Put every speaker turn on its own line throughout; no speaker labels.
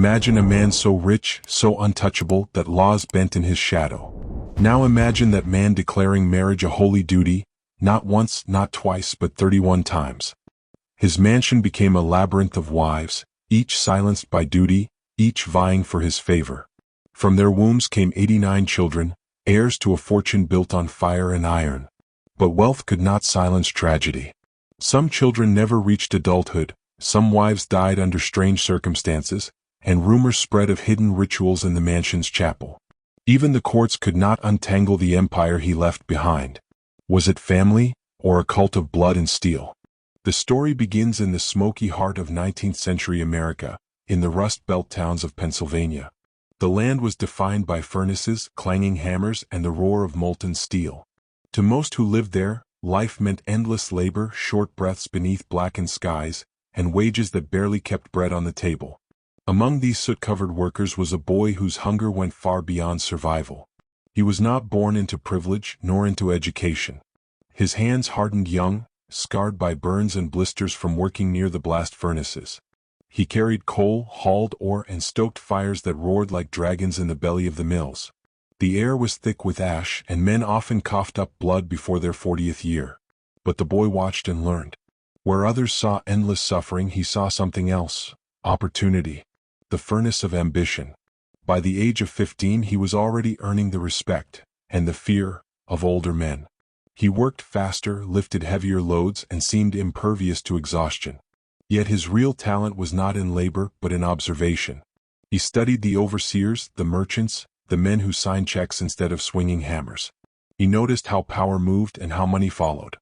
Imagine a man so rich, so untouchable, that laws bent in his shadow. Now imagine that man declaring marriage a holy duty, not once, not twice, but 31 times. His mansion became a labyrinth of wives, each silenced by duty, each vying for his favor. From their wombs came 89 children, heirs to a fortune built on fire and iron. But wealth could not silence tragedy. Some children never reached adulthood, some wives died under strange circumstances, and rumors spread of hidden rituals in the mansion's chapel. Even the courts could not untangle the empire he left behind. Was it family, or a cult of blood and steel? The story begins in the smoky heart of 19th-century America, in the Rust Belt towns of Pennsylvania. The land was defined by furnaces, clanging hammers, and the roar of molten steel. To most who lived there, life meant endless labor, short breaths beneath blackened skies, and wages that barely kept bread on the table. Among these soot-covered workers was a boy whose hunger went far beyond survival. He was not born into privilege nor into education. His hands hardened young, scarred by burns and blisters from working near the blast furnaces. He carried coal, hauled ore, and stoked fires that roared like dragons in the belly of the mills. The air was thick with ash, and men often coughed up blood before their 40th year. But the boy watched and learned. Where others saw endless suffering, he saw something else: opportunity. The furnace of ambition. By the age of 15 he was already earning the respect, and the fear, of older men. He worked faster, lifted heavier loads, and seemed impervious to exhaustion. Yet his real talent was not in labor but in observation. He studied the overseers, the merchants, the men who signed checks instead of swinging hammers. He noticed how power moved and how money followed.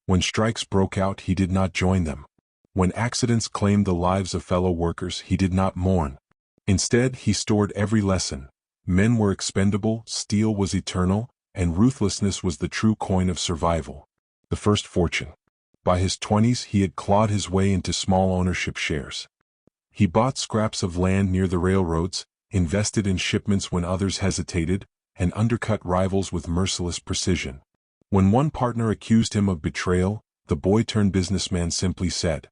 When strikes broke out, he did not join them. When accidents claimed the lives of fellow workers, he did not mourn. Instead, he stored every lesson. Men were expendable, steel was eternal, and ruthlessness was the true coin of survival. The first fortune. By his 20s, he had clawed his way into small ownership shares. He bought scraps of land near the railroads, invested in shipments when others hesitated, and undercut rivals with merciless precision. When one partner accused him of betrayal, the boy-turned-businessman simply said,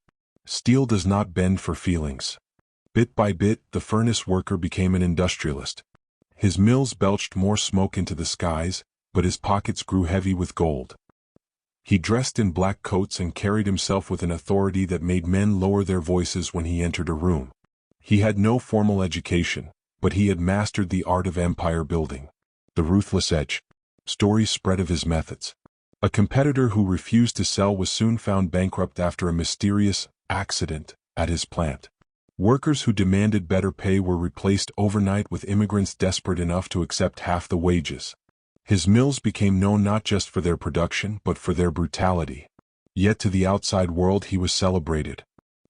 "Steel does not bend for feelings." Bit by bit, the furnace worker became an industrialist. His mills belched more smoke into the skies, but his pockets grew heavy with gold. He dressed in black coats and carried himself with an authority that made men lower their voices when he entered a room. He had no formal education, but he had mastered the art of empire building. The ruthless edge. Stories spread of his methods. A competitor who refused to sell was soon found bankrupt after a mysterious accident at his plant. Workers who demanded better pay were replaced overnight with immigrants desperate enough to accept half the wages. His mills became known not just for their production but for their brutality. Yet to the outside world he was celebrated.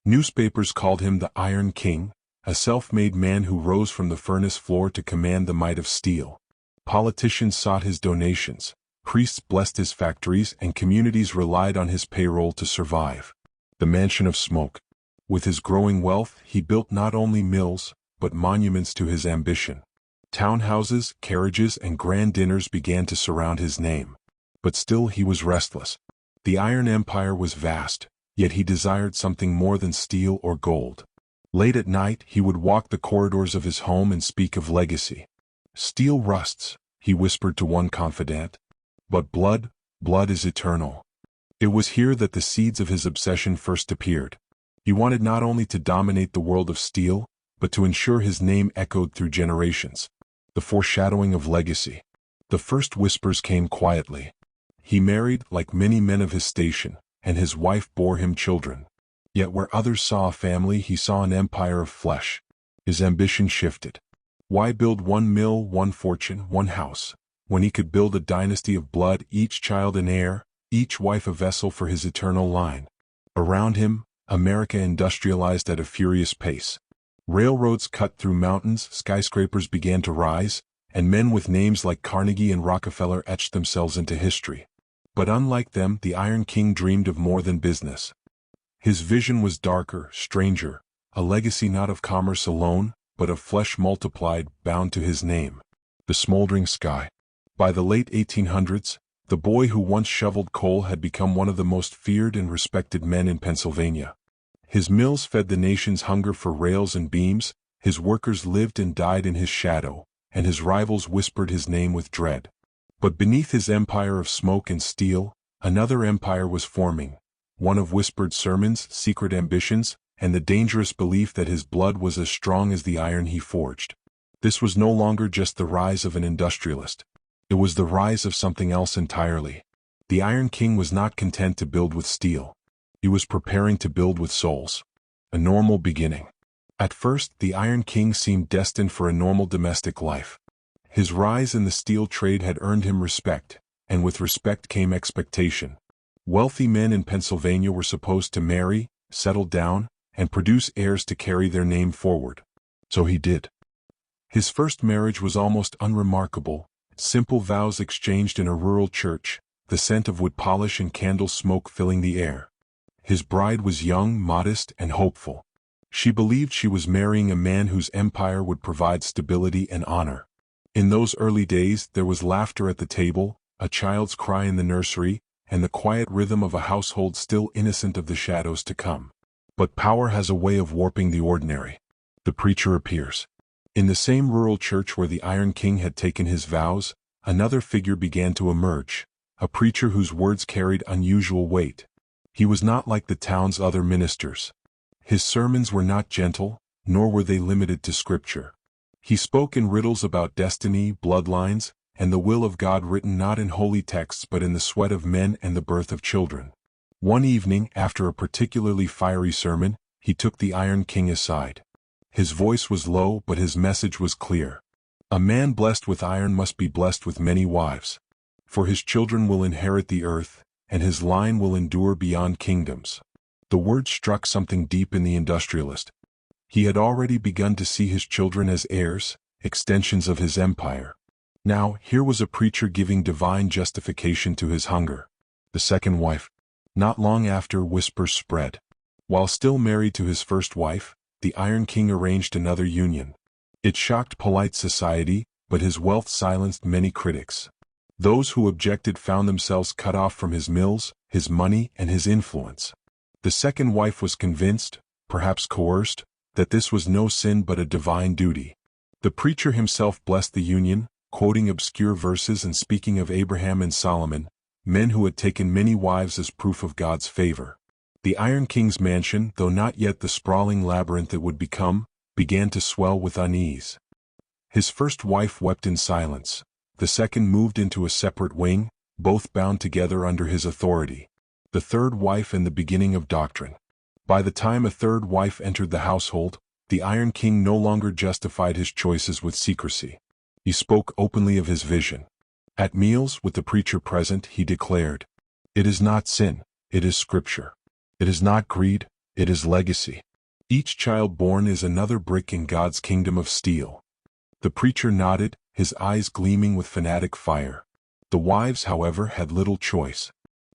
Newspapers called him the Iron King, a self-made man who rose from the furnace floor to command the might of steel. Politicians sought his donations, priests blessed his factories, and communities relied on his payroll to survive. The Mansion of Smoke. With his growing wealth, he built not only mills, but monuments to his ambition. Townhouses, carriages, and grand dinners began to surround his name. But still he was restless. The Iron Empire was vast, yet he desired something more than steel or gold. Late at night, he would walk the corridors of his home and speak of legacy. "Steel rusts," he whispered to one confidant, "but blood is eternal." It was here that the seeds of his obsession first appeared. He wanted not only to dominate the world of steel, but to ensure his name echoed through generations. The foreshadowing of legacy. The first whispers came quietly. He married, like many men of his station, and his wife bore him children. Yet where others saw a family, he saw an empire of flesh. His ambition shifted. Why build one mill, one fortune, one house, when he could build a dynasty of blood, each child an heir, each wife a vessel for his eternal line? Around him, America industrialized at a furious pace. Railroads cut through mountains, skyscrapers began to rise, and men with names like Carnegie and Rockefeller etched themselves into history. But unlike them, the Iron King dreamed of more than business. His vision was darker, stranger, a legacy not of commerce alone, but of flesh multiplied, bound to his name. The smoldering sky. By the late 1800s, the boy who once shoveled coal had become one of the most feared and respected men in Pennsylvania. His mills fed the nation's hunger for rails and beams, His workers lived and died in his shadow, and his rivals whispered his name with dread. But beneath his empire of smoke and steel, another empire was forming, one of whispered sermons, secret ambitions, and the dangerous belief that his blood was as strong as the iron he forged. This was no longer just the rise of an industrialist. It was the rise of something else entirely. The Iron King was not content to build with steel. He was preparing to build with souls. A normal beginning. At first, the Iron King seemed destined for a normal domestic life. His rise in the steel trade had earned him respect, and with respect came expectation. Wealthy men in Pennsylvania were supposed to marry, settle down, and produce heirs to carry their name forward. So he did. His first marriage was almost unremarkable, simple vows exchanged in a rural church, the scent of wood polish and candle smoke filling the air. His bride was young, modest, and hopeful. She believed she was marrying a man whose empire would provide stability and honor. In those early days there was laughter at the table, a child's cry in the nursery, and the quiet rhythm of a household still innocent of the shadows to come. But power has a way of warping the ordinary. The preacher appears. In the same rural church where the Iron King had taken his vows, another figure began to emerge, a preacher whose words carried unusual weight. He was not like the town's other ministers. His sermons were not gentle, nor were they limited to scripture. He spoke in riddles about destiny, bloodlines, and the will of God written not in holy texts but in the sweat of men and the birth of children. One evening, after a particularly fiery sermon, he took the Iron King aside. His voice was low, but his message was clear. A man blessed with iron must be blessed with many wives. For his children will inherit the earth, and his line will endure beyond kingdoms. The word struck something deep in the industrialist. He had already begun to see his children as heirs, extensions of his empire. Now, here was a preacher giving divine justification to his hunger. The second wife. Not long after, whispers spread. While still married to his first wife, the Iron King arranged another union. It shocked polite society, but his wealth silenced many critics. Those who objected found themselves cut off from his mills, his money, and his influence. The second wife was convinced, perhaps coerced, that this was no sin but a divine duty. The preacher himself blessed the union, quoting obscure verses and speaking of Abraham and Solomon, men who had taken many wives as proof of God's favor. The Iron King's mansion, though not yet the sprawling labyrinth it would become, began to swell with unease. His first wife wept in silence. The second moved into a separate wing, both bound together under his authority. The third wife and the beginning of doctrine. By the time a third wife entered the household, the Iron King no longer justified his choices with secrecy. He spoke openly of his vision. At meals, with the preacher present, he declared, "It is not sin, it is scripture. It is not greed, it is legacy. Each child born is another brick in God's kingdom of steel." The preacher nodded, his eyes gleaming with fanatic fire. The wives, however, had little choice.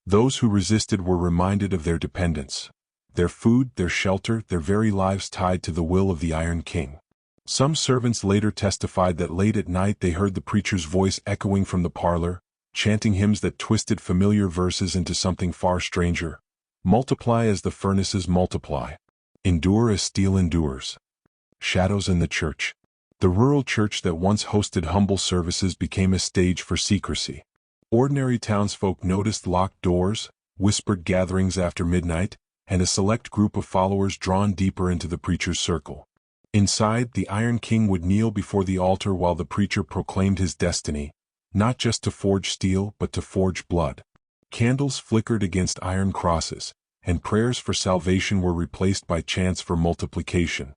Those who resisted were reminded of their dependence. Their food, their shelter, their very lives tied to the will of the Iron King. Some servants later testified that late at night they heard the preacher's voice echoing from the parlor, chanting hymns that twisted familiar verses into something far stranger. Multiply as the furnaces multiply. Endure as steel endures. Shadows in the church. The rural church that once hosted humble services became a stage for secrecy. Ordinary townsfolk noticed locked doors, whispered gatherings after midnight, and a select group of followers drawn deeper into the preacher's circle. Inside, the Iron King would kneel before the altar while the preacher proclaimed his destiny, not just to forge steel but to forge blood. Candles flickered against iron crosses, and prayers for salvation were replaced by chants for multiplication.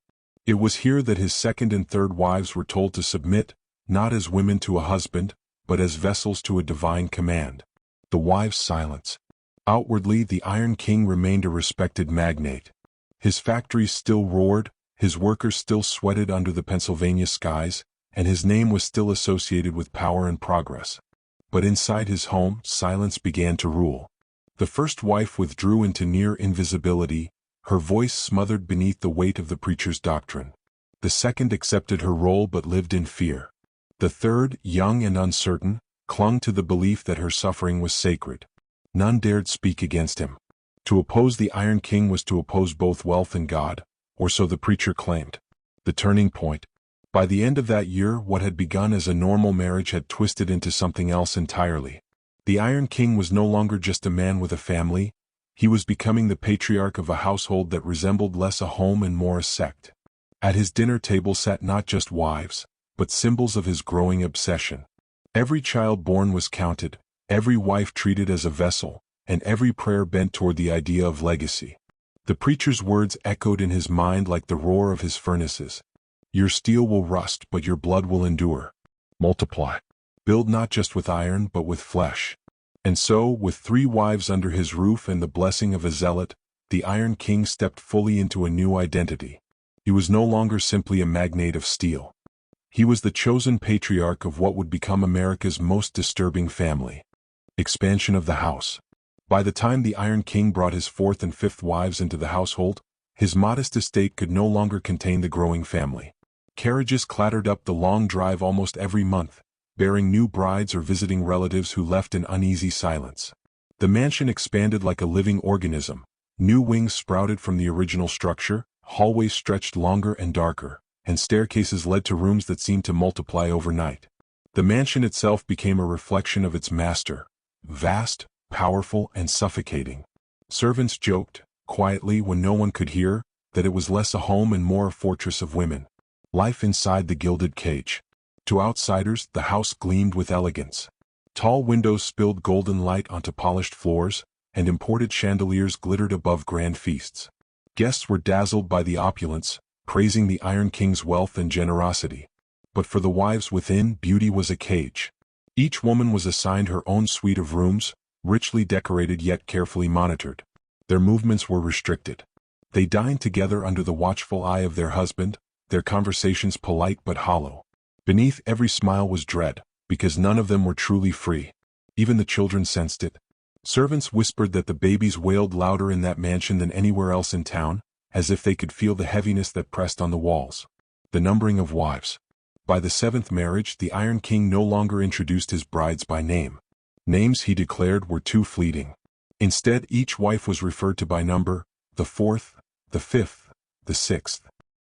It was here that his second and third wives were told to submit, not as women to a husband, but as vessels to a divine command. The wives' silence. Outwardly, the Iron King remained a respected magnate. His factories still roared, his workers still sweated under the Pennsylvania skies, and his name was still associated with power and progress. But inside his home, silence began to rule. The first wife withdrew into near invisibility, her voice smothered beneath the weight of the preacher's doctrine. The second accepted her role but lived in fear. The third, young and uncertain, clung to the belief that her suffering was sacred. None dared speak against him. To oppose the Iron King was to oppose both wealth and God, or so the preacher claimed. The turning point. By the end of that year, what had begun as a normal marriage had twisted into something else entirely. The Iron King was no longer just a man with a family. He was becoming the patriarch of a household that resembled less a home and more a sect. At his dinner table sat not just wives, but symbols of his growing obsession. Every child born was counted, every wife treated as a vessel, and every prayer bent toward the idea of legacy. The preacher's words echoed in his mind like the roar of his furnaces. Your steel will rust, but your blood will endure. Multiply. Build not just with iron, but with flesh. And so, with 3 wives under his roof and the blessing of a zealot, the Iron King stepped fully into a new identity. He was no longer simply a magnate of steel. He was the chosen patriarch of what would become America's most disturbing family. Expansion of the house. By the time the Iron King brought his 4th and 5th wives into the household, his modest estate could no longer contain the growing family. Carriages clattered up the long drive almost every month, bearing new brides or visiting relatives who left an uneasy silence. The mansion expanded like a living organism. New wings sprouted from the original structure, hallways stretched longer and darker, and staircases led to rooms that seemed to multiply overnight. The mansion itself became a reflection of its master, vast, powerful, and suffocating. Servants joked, quietly when no one could hear, that it was less a home and more a fortress of women. Life inside the gilded cage. To outsiders, the house gleamed with elegance. Tall windows spilled golden light onto polished floors, and imported chandeliers glittered above grand feasts. Guests were dazzled by the opulence, praising the Iron King's wealth and generosity. But for the wives within, beauty was a cage. Each woman was assigned her own suite of rooms, richly decorated yet carefully monitored. Their movements were restricted. They dined together under the watchful eye of their husband, their conversations polite but hollow. Beneath every smile was dread, because none of them were truly free. Even the children sensed it. Servants whispered that the babies wailed louder in that mansion than anywhere else in town, as if they could feel the heaviness that pressed on the walls. The numbering of wives. By the 7th marriage, the Iron King no longer introduced his brides by name. Names, he declared, were too fleeting. Instead, each wife was referred to by number, the 4th, the 5th, the 6th.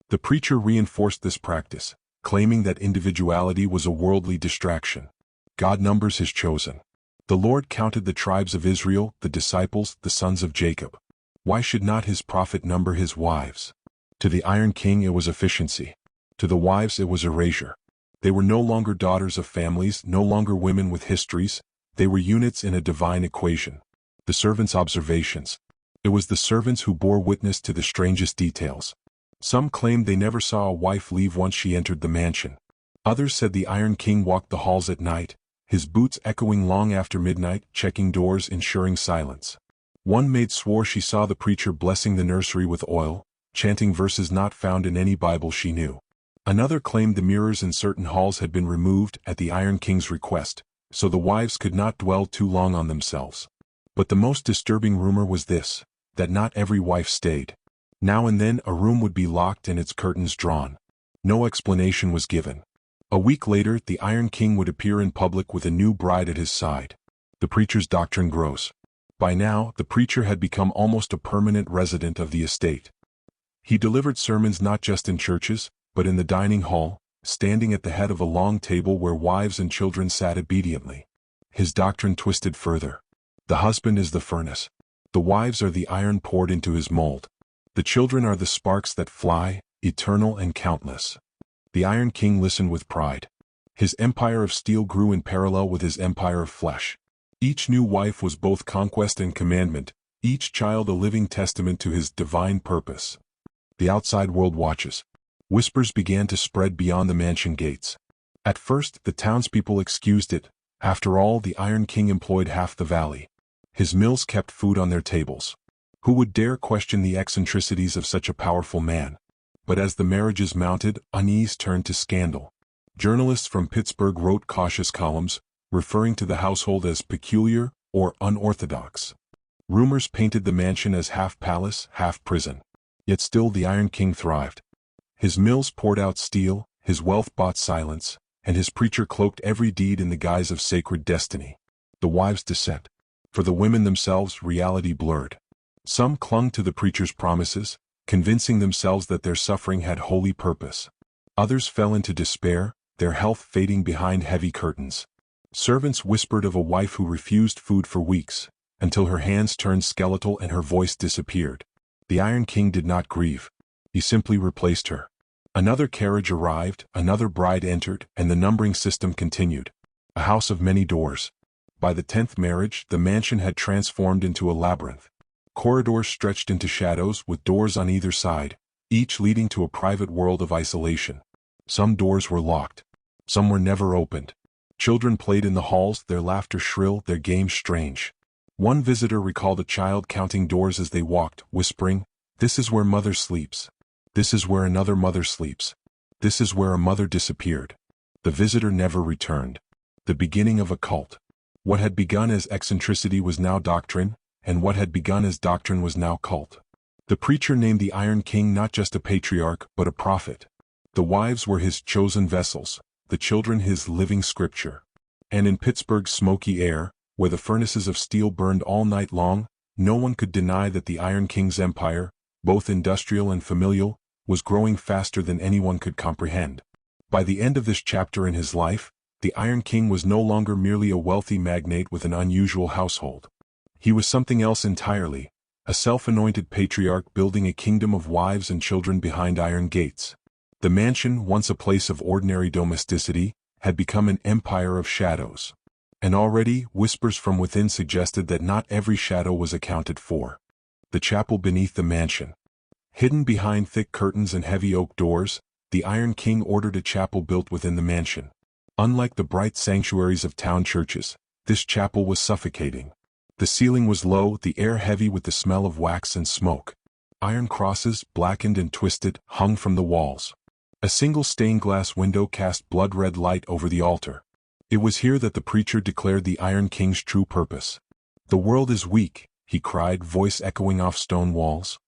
The preacher reinforced this practice, claiming that individuality was a worldly distraction. God numbers his chosen. The Lord counted the tribes of Israel, the disciples, the sons of Jacob. Why should not his prophet number his wives? To the Iron King it was efficiency. To the wives it was erasure. They were no longer daughters of families, no longer women with histories. They were units in a divine equation. The servants' observations. It was the servants who bore witness to the strangest details. Some claimed they never saw a wife leave once she entered the mansion. Others said the Iron King walked the halls at night, his boots echoing long after midnight, checking doors, ensuring silence. One maid swore she saw the preacher blessing the nursery with oil, chanting verses not found in any Bible she knew. Another claimed the mirrors in certain halls had been removed at the Iron King's request, so the wives could not dwell too long on themselves. But the most disturbing rumor was this, that not every wife stayed. Now and then a room would be locked and its curtains drawn. No explanation was given. A week later, the Iron King would appear in public with a new bride at his side. The preacher's doctrine grows. By now, the preacher had become almost a permanent resident of the estate. He delivered sermons not just in churches, but in the dining hall, standing at the head of a long table where wives and children sat obediently. His doctrine twisted further. The husband is the furnace. The wives are the iron poured into his mold. The children are the sparks that fly, eternal and countless. The Iron King listened with pride. His empire of steel grew in parallel with his empire of flesh. Each new wife was both conquest and commandment, each child a living testament to his divine purpose. The outside world watches. Whispers began to spread beyond the mansion gates. At first, the townspeople excused it. After all, the Iron King employed half the valley. His mills kept food on their tables. Who would dare question the eccentricities of such a powerful man? But as the marriages mounted, unease turned to scandal. Journalists from Pittsburgh wrote cautious columns, referring to the household as peculiar or unorthodox. Rumors painted the mansion as half palace, half prison. Yet still the Iron King thrived. His mills poured out steel, his wealth bought silence, and his preacher cloaked every deed in the guise of sacred destiny. The wives' descent. For the women themselves, reality blurred. Some clung to the preacher's promises, convincing themselves that their suffering had holy purpose. Others fell into despair, their health fading behind heavy curtains. Servants whispered of a wife who refused food for weeks, until her hands turned skeletal and her voice disappeared. The Iron King did not grieve. He simply replaced her. Another carriage arrived, another bride entered, and the numbering system continued. A house of many doors. By the 10th marriage, the mansion had transformed into a labyrinth. Corridors stretched into shadows with doors on either side, each leading to a private world of isolation. Some doors were locked. Some were never opened. Children played in the halls, their laughter shrill, their games strange. One visitor recalled a child counting doors as they walked, whispering, "This is where mother sleeps. This is where another mother sleeps. This is where a mother disappeared." The visitor never returned. The beginning of a cult. What had begun as eccentricity was now doctrine, and what had begun as doctrine was now cult. The preacher named the Iron King not just a patriarch, but a prophet. The wives were his chosen vessels, the children his living scripture. And in Pittsburgh's smoky air, where the furnaces of steel burned all night long, no one could deny that the Iron King's empire, both industrial and familial, was growing faster than anyone could comprehend. By the end of this chapter in his life, the Iron King was no longer merely a wealthy magnate with an unusual household. He was something else entirely, a self-anointed patriarch building a kingdom of wives and children behind iron gates. The mansion, once a place of ordinary domesticity, had become an empire of shadows. And already, whispers from within suggested that not every shadow was accounted for. The chapel beneath the mansion. Hidden behind thick curtains and heavy oak doors, the Iron King ordered a chapel built within the mansion. Unlike the bright sanctuaries of town churches, this chapel was suffocating. The ceiling was low, the air heavy with the smell of wax and smoke. Iron crosses, blackened and twisted, hung from the walls. A single stained glass window cast blood-red light over the altar. It was here that the preacher declared the Iron King's true purpose. "The world is weak," he cried, voice echoing off stone walls.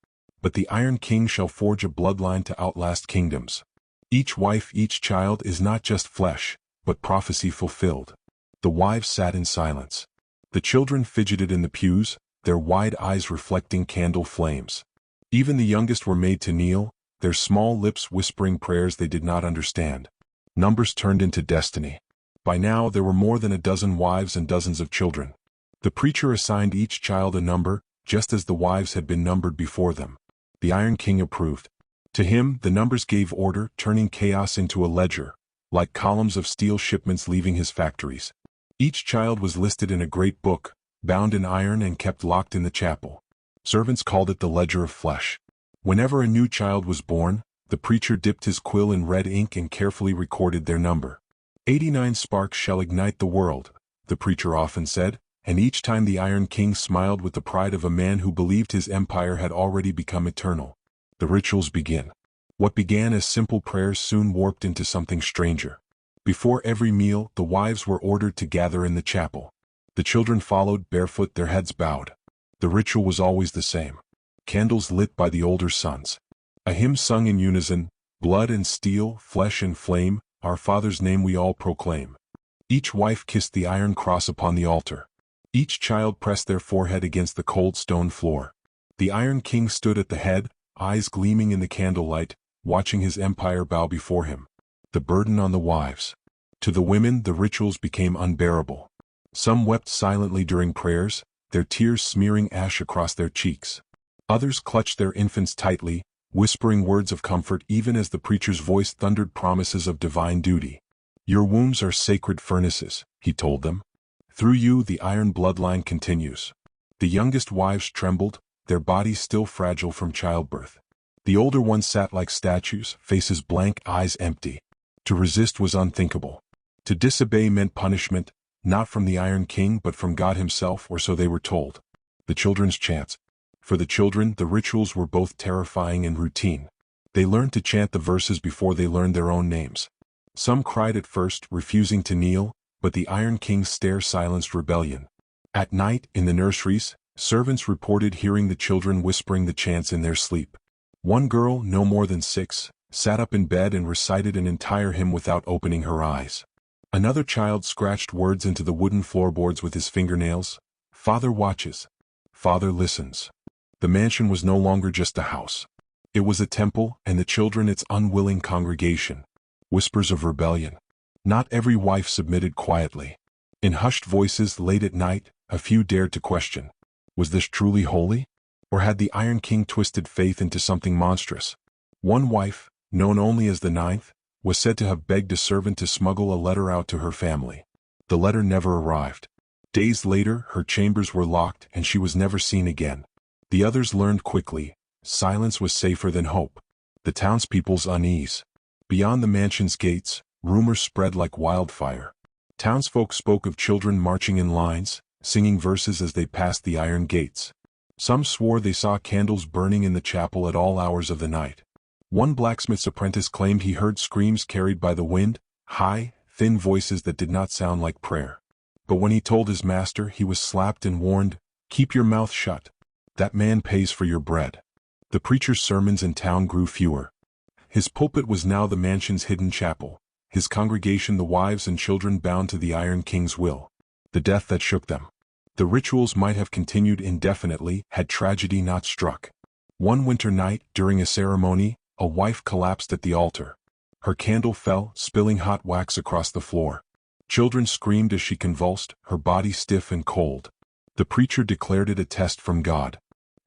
"But the Iron King shall forge a bloodline to outlast kingdoms. Each wife, each child is not just flesh, but prophecy fulfilled." The wives sat in silence. The children fidgeted in the pews, their wide eyes reflecting candle flames. Even the youngest were made to kneel, their small lips whispering prayers they did not understand. Numbers turned into destiny. By now there were more than a dozen wives and dozens of children. The preacher assigned each child a number, just as the wives had been numbered before them. The Iron King approved. To him, the numbers gave order, turning chaos into a ledger, like columns of steel shipments leaving his factories. Each child was listed in a great book, bound in iron and kept locked in the chapel. Servants called it the ledger of flesh. Whenever a new child was born, the preacher dipped his quill in red ink and carefully recorded their number. 89 sparks shall ignite the world, the preacher often said, and each time the Iron King smiled with the pride of a man who believed his empire had already become eternal. The rituals begin. What began as simple prayers soon warped into something stranger. Before every meal, the wives were ordered to gather in the chapel. The children followed, barefoot, their heads bowed. The ritual was always the same. Candles lit by the older sons. A hymn sung in unison, "Blood and steel, flesh and flame, our Father's name we all proclaim." Each wife kissed the iron cross upon the altar. Each child pressed their forehead against the cold stone floor. The Iron King stood at the head, eyes gleaming in the candlelight, watching his empire bow before him. The burden on the wives. To the women, the rituals became unbearable. Some wept silently during prayers, their tears smearing ash across their cheeks. Others clutched their infants tightly, whispering words of comfort even as the preacher's voice thundered promises of divine duty. "Your wombs are sacred furnaces," he told them. "Through you the iron bloodline continues." The youngest wives trembled, their bodies still fragile from childbirth. The older ones sat like statues, faces blank, eyes empty. To resist was unthinkable. To disobey meant punishment, not from the Iron King but from God himself, or so they were told. The children's chants. For the children, the rituals were both terrifying and routine. They learned to chant the verses before they learned their own names. Some cried at first, refusing to kneel, but the Iron King's stare silenced rebellion. At night, in the nurseries, servants reported hearing the children whispering the chants in their sleep. One girl, no more than 6, sat up in bed and recited an entire hymn without opening her eyes. Another child scratched words into the wooden floorboards with his fingernails. "Father watches. Father listens." The mansion was no longer just a house. It was a temple, and the children its unwilling congregation. Whispers of rebellion. Not every wife submitted quietly. In hushed voices late at night, a few dared to question. Was this truly holy? Or had the Iron King twisted faith into something monstrous? One wife, known only as the Ninth, was said to have begged a servant to smuggle a letter out to her family. The letter never arrived. Days later, her chambers were locked and she was never seen again. The others learned quickly. Silence was safer than hope. The townspeople's unease. Beyond the mansion's gates, rumors spread like wildfire. Townsfolk spoke of children marching in lines, singing verses as they passed the iron gates. Some swore they saw candles burning in the chapel at all hours of the night. One blacksmith's apprentice claimed he heard screams carried by the wind, high, thin voices that did not sound like prayer. But when he told his master, he was slapped and warned, "Keep your mouth shut. That man pays for your bread." The preacher's sermons in town grew fewer. His pulpit was now the mansion's hidden chapel, his congregation the wives and children bound to the Iron King's will. The death that shook them. The rituals might have continued indefinitely had tragedy not struck. One winter night, during a ceremony, a wife collapsed at the altar. Her candle fell, spilling hot wax across the floor. Children screamed as she convulsed, her body stiff and cold. The preacher declared it a test from God.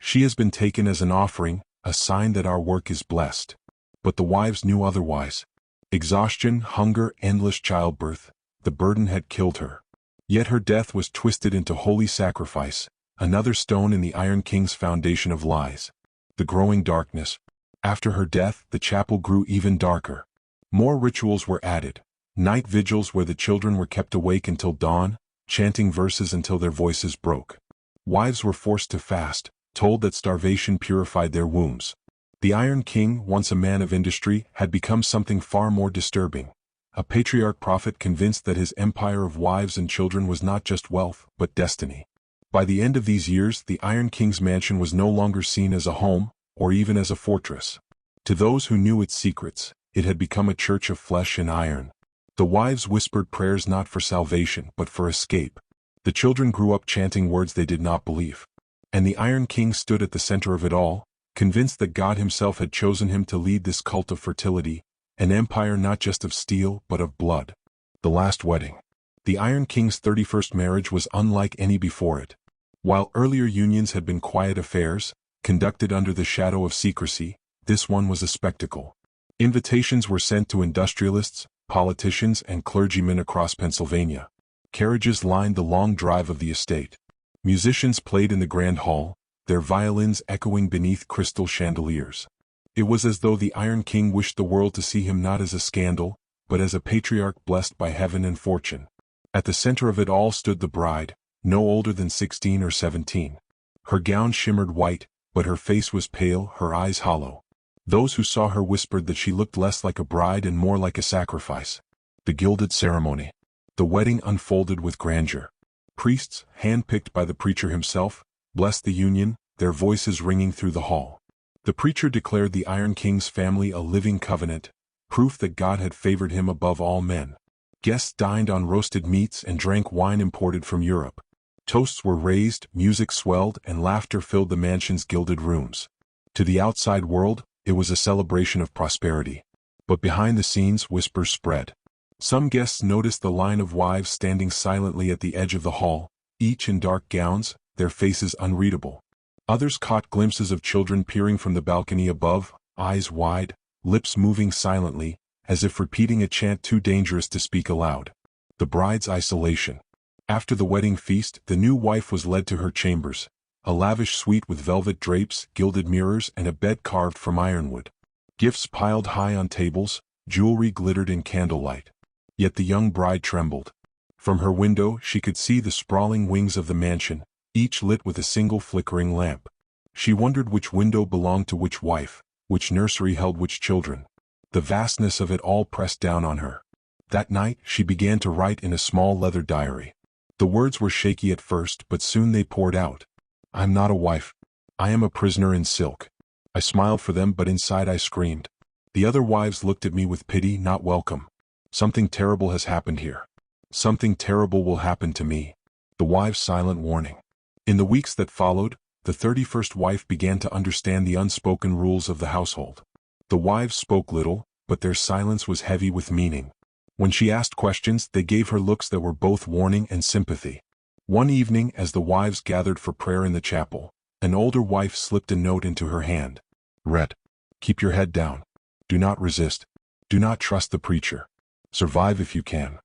She has been taken as an offering, a sign that our work is blessed. But the wives knew otherwise. Exhaustion, hunger, endless childbirth, the burden had killed her. Yet her death was twisted into holy sacrifice, another stone in the Iron King's foundation of lies. The growing darkness. After her death, the chapel grew even darker. More rituals were added. Night vigils where the children were kept awake until dawn, chanting verses until their voices broke. Wives were forced to fast, told that starvation purified their wombs. The Iron King, once a man of industry, had become something far more disturbing. A patriarch prophet convinced that his empire of wives and children was not just wealth, but destiny. By the end of these years, the Iron King's mansion was no longer seen as a home, or even as a fortress. To those who knew its secrets, it had become a church of flesh and iron. The wives whispered prayers not for salvation, but for escape. The children grew up chanting words they did not believe. And the Iron King stood at the center of it all, convinced that God himself had chosen him to lead this cult of fertility, an empire not just of steel but of blood. The last wedding. The Iron King's 31st marriage was unlike any before it. While earlier unions had been quiet affairs, conducted under the shadow of secrecy, this one was a spectacle. Invitations were sent to industrialists, politicians, and clergymen across Pennsylvania. Carriages lined the long drive of the estate. Musicians played in the grand hall, their violins echoing beneath crystal chandeliers. It was as though the Iron King wished the world to see him not as a scandal, but as a patriarch blessed by heaven and fortune. At the center of it all stood the bride, no older than 16 or 17. Her gown shimmered white, but her face was pale, her eyes hollow. Those who saw her whispered that she looked less like a bride and more like a sacrifice. The gilded ceremony. The wedding unfolded with grandeur. Priests, handpicked by the preacher himself, blessed the union, their voices ringing through the hall. The preacher declared the Iron King's family a living covenant, proof that God had favored him above all men. Guests dined on roasted meats and drank wine imported from Europe. Toasts were raised, music swelled, and laughter filled the mansion's gilded rooms. To the outside world, it was a celebration of prosperity. But behind the scenes, whispers spread. Some guests noticed the line of wives standing silently at the edge of the hall, each in dark gowns, their faces unreadable. Others caught glimpses of children peering from the balcony above, eyes wide, lips moving silently, as if repeating a chant too dangerous to speak aloud. The bride's isolation. After the wedding feast, the new wife was led to her chambers, a lavish suite with velvet drapes, gilded mirrors, and a bed carved from ironwood. Gifts piled high on tables, jewelry glittered in candlelight. Yet the young bride trembled. From her window she could see the sprawling wings of the mansion, each lit with a single flickering lamp. She wondered which window belonged to which wife, which nursery held which children. The vastness of it all pressed down on her. That night she began to write in a small leather diary. The words were shaky at first, but soon they poured out. "I'm not a wife. I am a prisoner in silk." I smiled for them, but inside I screamed. The other wives looked at me with pity, not welcome. Something terrible has happened here. Something terrible will happen to me. The wives' silent warning. In the weeks that followed, the the 31st wife began to understand the unspoken rules of the household. The wives spoke little, but their silence was heavy with meaning. When she asked questions, they gave her looks that were both warning and sympathy. One evening, as the wives gathered for prayer in the chapel, an older wife slipped a note into her hand. Read, "Keep your head down. Do not resist. Do not trust the preacher. Survive if you can."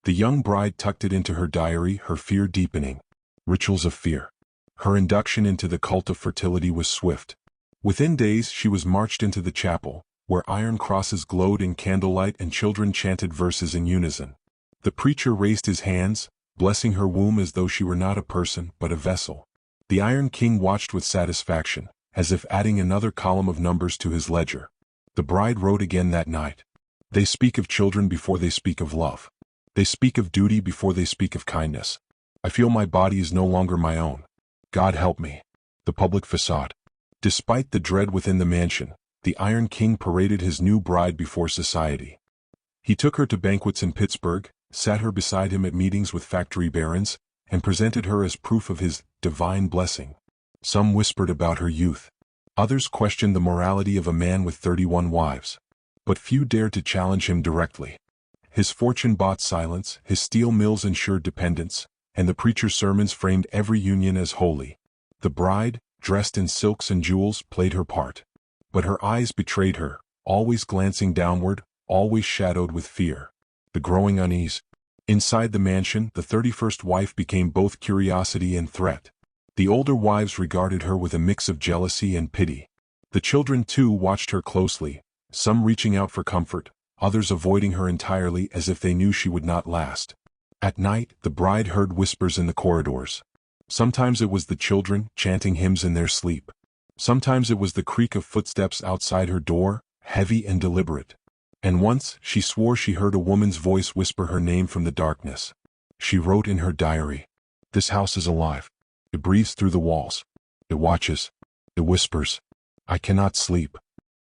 The young bride tucked it into her diary, her fear deepening. Rituals of fear. Her induction into the cult of fertility was swift. Within days she was marched into the chapel, where iron crosses glowed in candlelight and children chanted verses in unison. The preacher raised his hands, blessing her womb as though she were not a person but a vessel. The Iron King watched with satisfaction, as if adding another column of numbers to his ledger. The bride wrote again that night. They speak of children before they speak of love. They speak of duty before they speak of kindness. I feel my body is no longer my own. God help me. The public facade. Despite the dread within the mansion, the Iron King paraded his new bride before society. He took her to banquets in Pittsburgh, sat her beside him at meetings with factory barons, and presented her as proof of his divine blessing. Some whispered about her youth. Others questioned the morality of a man with 31 wives. But few dared to challenge him directly. His fortune bought silence, his steel mills ensured dependence, and the preacher's sermons framed every union as holy. The bride, dressed in silks and jewels, played her part. But her eyes betrayed her, always glancing downward, always shadowed with fear. The growing unease. Inside the mansion, the 31st wife became both curiosity and threat. The older wives regarded her with a mix of jealousy and pity. The children, too, watched her closely, some reaching out for comfort, others avoiding her entirely as if they knew she would not last. At night, the bride heard whispers in the corridors. Sometimes it was the children chanting hymns in their sleep. Sometimes it was the creak of footsteps outside her door, heavy and deliberate. And once, she swore she heard a woman's voice whisper her name from the darkness. She wrote in her diary, "This house is alive. It breathes through the walls. It watches. It whispers. I cannot sleep."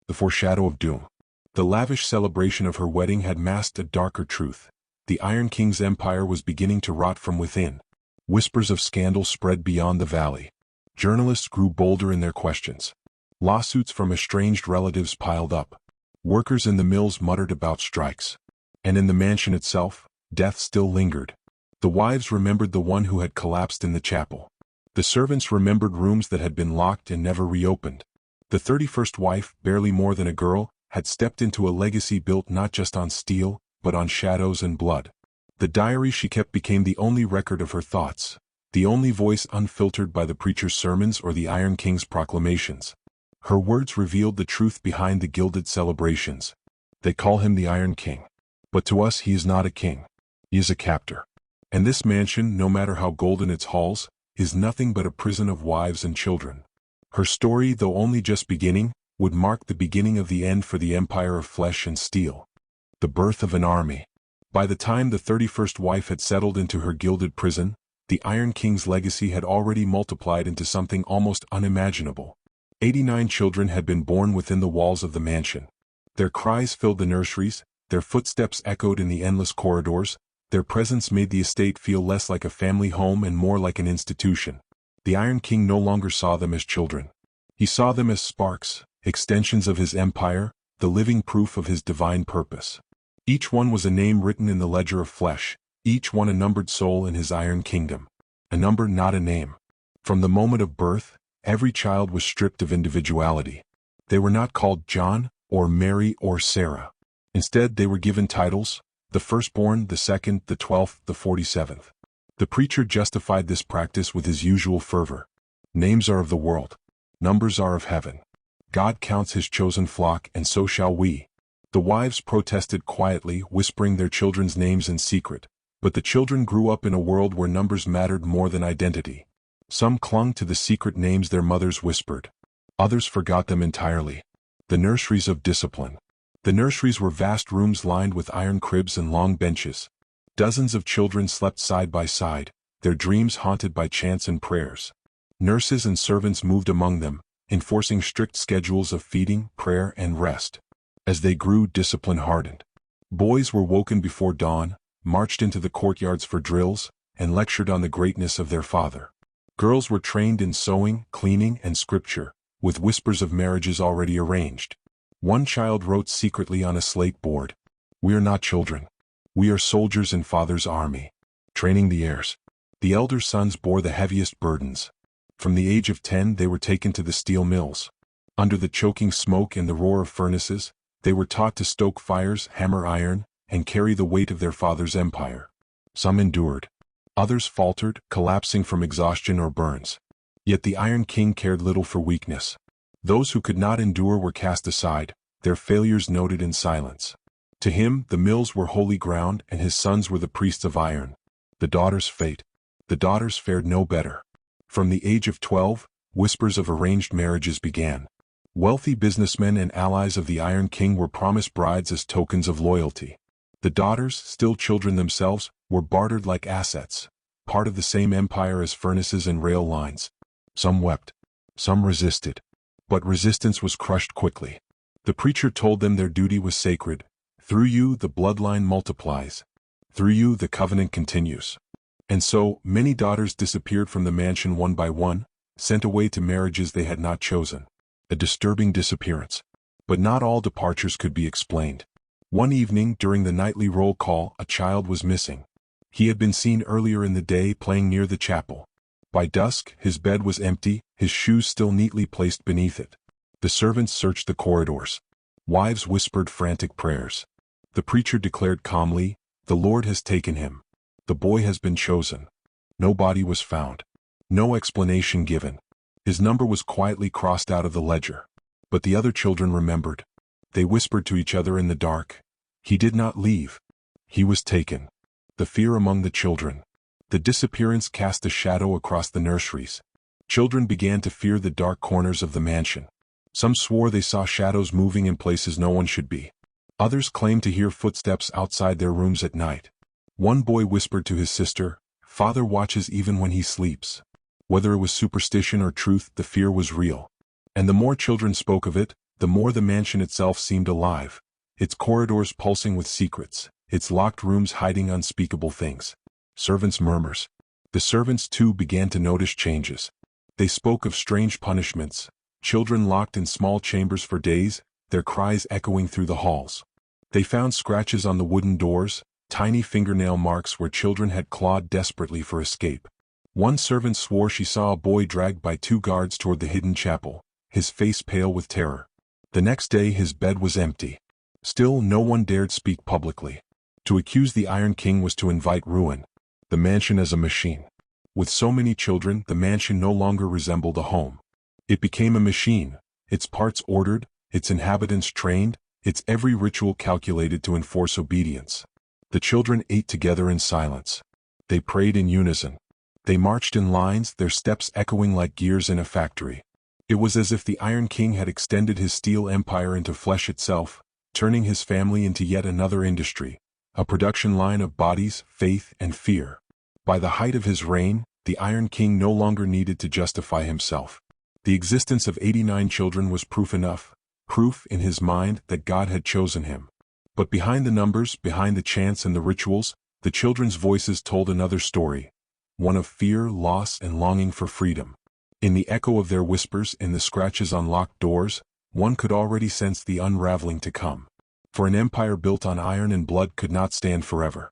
The foreshadow of doom. The lavish celebration of her wedding had masked a darker truth. The Iron King's empire was beginning to rot from within. Whispers of scandal spread beyond the valley. Journalists grew bolder in their questions. Lawsuits from estranged relatives piled up. Workers in the mills muttered about strikes. And in the mansion itself, death still lingered. The wives remembered the one who had collapsed in the chapel. The servants remembered rooms that had been locked and never reopened. The 31st wife, barely more than a girl, had stepped into a legacy built not just on steel, but on shadows and blood. The diary she kept became the only record of her thoughts, the only voice unfiltered by the preacher's sermons or the Iron King's proclamations. Her words revealed the truth behind the gilded celebrations. They call him the Iron King. But to us he is not a king. He is a captor. And this mansion, no matter how golden its halls, is nothing but a prison of wives and children. Her story, though only just beginning, would mark the beginning of the end for the empire of flesh and steel. The birth of an army. By the time the 31st wife had settled into her gilded prison, the Iron King's legacy had already multiplied into something almost unimaginable. 89 children had been born within the walls of the mansion. Their cries filled the nurseries, their footsteps echoed in the endless corridors, their presence made the estate feel less like a family home and more like an institution. The Iron King no longer saw them as children. He saw them as sparks, extensions of his empire, the living proof of his divine purpose. Each one was a name written in the ledger of flesh, each one a numbered soul in his iron kingdom. A number, not a name. From the moment of birth, every child was stripped of individuality. They were not called John, or Mary, or Sarah. Instead, they were given titles: the firstborn, the second, the 12th, the 47th. The preacher justified this practice with his usual fervor. Names are of the world. Numbers are of heaven. God counts his chosen flock, and so shall we. The wives protested quietly, whispering their children's names in secret. But the children grew up in a world where numbers mattered more than identity. Some clung to the secret names their mothers whispered. Others forgot them entirely. The nurseries of discipline. The nurseries were vast rooms lined with iron cribs and long benches. Dozens of children slept side by side, their dreams haunted by chants and prayers. Nurses and servants moved among them, enforcing strict schedules of feeding, prayer, and rest. As they grew, discipline hardened. Boys were woken before dawn, marched into the courtyards for drills, and lectured on the greatness of their father. Girls were trained in sewing, cleaning, and scripture, with whispers of marriages already arranged. One child wrote secretly on a slate board, "We are not children. We are soldiers in Father's army, training the heirs." The elder sons bore the heaviest burdens. From the age of 10 they were taken to the steel mills. Under the choking smoke and the roar of furnaces, they were taught to stoke fires, hammer iron, and carry the weight of their father's empire. Some endured. Others faltered, collapsing from exhaustion or burns. Yet the Iron King cared little for weakness. Those who could not endure were cast aside, their failures noted in silence. To him, the mills were holy ground and his sons were the priests of iron. The daughter's fate. The daughters fared no better. From the age of 12, whispers of arranged marriages began. Wealthy businessmen and allies of the Iron King were promised brides as tokens of loyalty. The daughters, still children themselves, were bartered like assets, part of the same empire as furnaces and rail lines. Some wept. Some resisted. But resistance was crushed quickly. The preacher told them their duty was sacred. Through you the bloodline multiplies. Through you the covenant continues. And so, many daughters disappeared from the mansion one by one, sent away to marriages they had not chosen. A disturbing disappearance. But not all departures could be explained. One evening during the nightly roll call, a child was missing. He had been seen earlier in the day playing near the chapel. By dusk, his bed was empty, his shoes still neatly placed beneath it. The servants searched the corridors. Wives whispered frantic prayers. The preacher declared calmly, "The Lord has taken him. The boy has been chosen." No body was found. No explanation given. His number was quietly crossed out of the ledger. But the other children remembered. They whispered to each other in the dark, "He did not leave. He was taken." The fear among the children. The disappearance cast a shadow across the nurseries. Children began to fear the dark corners of the mansion. Some swore they saw shadows moving in places no one should be. Others claimed to hear footsteps outside their rooms at night. One boy whispered to his sister, "Father watches even when he sleeps." Whether it was superstition or truth, the fear was real. And the more children spoke of it, the more the mansion itself seemed alive, its corridors pulsing with secrets, its locked rooms hiding unspeakable things. Servants' murmurs. The servants too began to notice changes. They spoke of strange punishments, children locked in small chambers for days, their cries echoing through the halls. They found scratches on the wooden doors, tiny fingernail marks where children had clawed desperately for escape. One servant swore she saw a boy dragged by 2 guards toward the hidden chapel, his face pale with terror. The next day his bed was empty. Still no one dared speak publicly. To accuse the Iron King was to invite ruin. The mansion as a machine. With so many children, the mansion no longer resembled a home. It became a machine, its parts ordered, its inhabitants trained, its every ritual calculated to enforce obedience. The children ate together in silence. They prayed in unison. They marched in lines, their steps echoing like gears in a factory. It was as if the Iron King had extended his steel empire into flesh itself, turning his family into yet another industry, a production line of bodies, faith, and fear. By the height of his reign, the Iron King no longer needed to justify himself. The existence of 89 children was proof enough, proof in his mind that God had chosen him. But behind the numbers, behind the chants and the rituals, the children's voices told another story, one of fear, loss, and longing for freedom. In the echo of their whispers, in the scratches on locked doors, one could already sense the unraveling to come. For an empire built on iron and blood could not stand forever.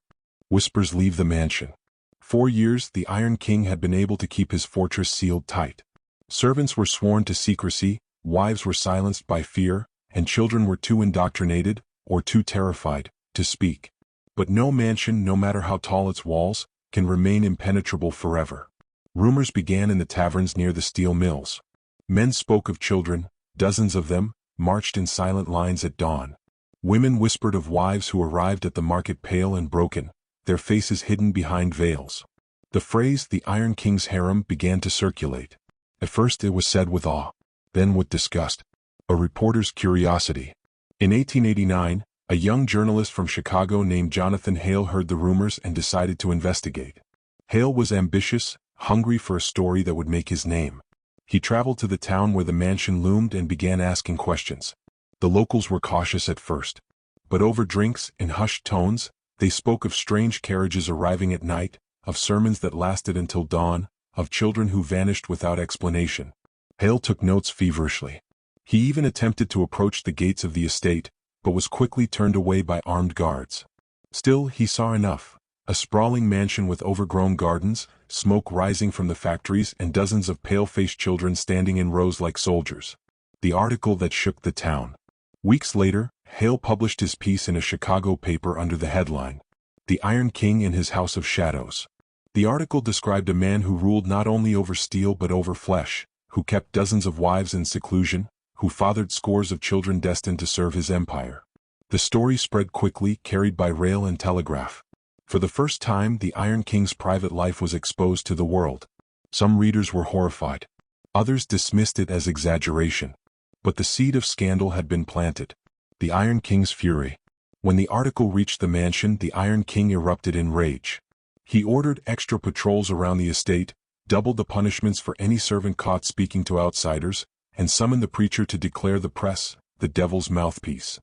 Whispers leave the mansion. 4 years the Iron King had been able to keep his fortress sealed tight. Servants were sworn to secrecy, wives were silenced by fear, and children were too indoctrinated, or too terrified, to speak. But no mansion, no matter how tall its walls, can remain impenetrable forever. Rumors began in the taverns near the steel mills. Men spoke of children, dozens of them, marched in silent lines at dawn. Women whispered of wives who arrived at the market pale and broken, their faces hidden behind veils. The phrase, "the Iron King's harem," began to circulate. At first it was said with awe, then with disgust, a reporter's curiosity. In 1889, a young journalist from Chicago named Jonathan Hale heard the rumors and decided to investigate. Hale was ambitious, hungry for a story that would make his name. He traveled to the town where the mansion loomed and began asking questions. The locals were cautious at first. But over drinks, in hushed tones, they spoke of strange carriages arriving at night, of sermons that lasted until dawn, of children who vanished without explanation. Hale took notes feverishly. He even attempted to approach the gates of the estate, but was quickly turned away by armed guards. Still, he saw enough. A sprawling mansion with overgrown gardens, smoke rising from the factories, and dozens of pale-faced children standing in rows like soldiers. The article that shook the town. Weeks later, Hale published his piece in a Chicago paper under the headline, "The Iron King in His House of Shadows." The article described a man who ruled not only over steel but over flesh, who kept dozens of wives in seclusion, who fathered scores of children destined to serve his empire. The story spread quickly, carried by rail and telegraph. For the first time, the Iron King's private life was exposed to the world. Some readers were horrified. Others dismissed it as exaggeration. But the seed of scandal had been planted. The Iron King's fury. When the article reached the mansion, the Iron King erupted in rage. He ordered extra patrols around the estate, doubled the punishments for any servant caught speaking to outsiders, and summoned the preacher to declare the press the devil's mouthpiece.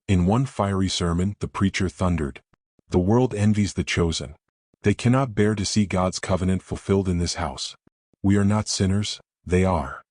In one fiery sermon, the preacher thundered, "The world envies the chosen. They cannot bear to see God's covenant fulfilled in this house. We are not sinners, they are."